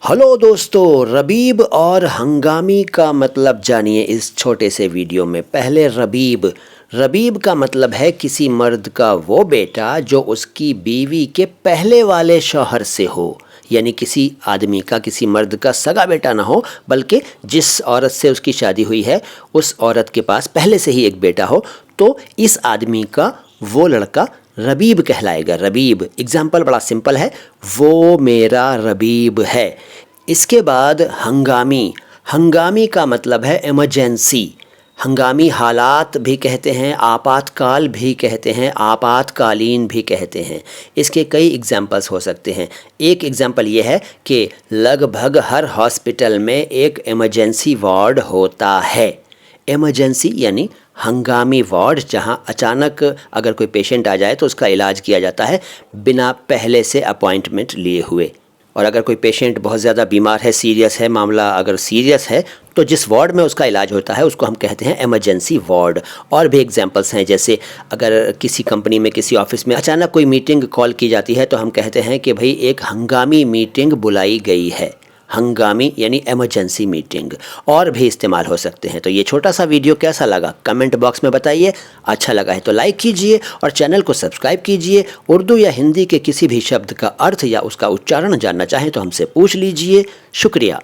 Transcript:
Hello दोस्तों, रबीब और हंगामी का मतलब जानिए इस छोटे से वीडियो में। पहले रबीब। रबीब का मतलब है किसी मर्द का वो बेटा जो उसकी बीवी के पहले वाले शौहर से हो, यानी किसी आदमी का, किसी मर्द का सगा बेटा ना हो, बल्कि जिस औरत से उसकी शादी हुई है उस औरत के पास पहले से ही एक बेटा हो, तो इस आदमी का वो लड़का रबीब कहलाएगा। रबीब। एग्जाम्पल बड़ा सिंपल है, वो मेरा रबीब है। इसके बाद हंगामी। हंगामी का मतलब है इमरजेंसी। हंगामी हालात भी कहते हैं, आपातकाल भी कहते हैं, आपातकालीन भी कहते हैं। इसके कई एग्जाम्पल्स हो सकते हैं। एक एग्जाम्पल ये है कि लगभग हर हॉस्पिटल में एक इमरजेंसी वार्ड होता है। इमरजेंसी यानी हंगामी वार्ड, जहां अचानक अगर कोई पेशेंट आ जाए तो उसका इलाज किया जाता है बिना पहले से अपॉइंटमेंट लिए हुए। और अगर कोई पेशेंट बहुत ज़्यादा बीमार है, सीरियस है, मामला अगर सीरियस है, तो जिस वार्ड में उसका इलाज होता है उसको हम कहते हैं इमरजेंसी वार्ड। और भी एग्जांपल्स हैं, जैसे अगर किसी कंपनी में, किसी ऑफिस में अचानक कोई मीटिंग कॉल की जाती है तो हम कहते हैं कि भाई एक हंगामी मीटिंग बुलाई गई है। हंगामी यानी इमरजेंसी मीटिंग। और भी इस्तेमाल हो सकते हैं। तो ये छोटा सा वीडियो कैसा लगा कमेंट बॉक्स में बताइए। अच्छा लगा है तो लाइक कीजिए और चैनल को सब्सक्राइब कीजिए। उर्दू या हिंदी के किसी भी शब्द का अर्थ या उसका उच्चारण जानना चाहें तो हमसे पूछ लीजिए। शुक्रिया।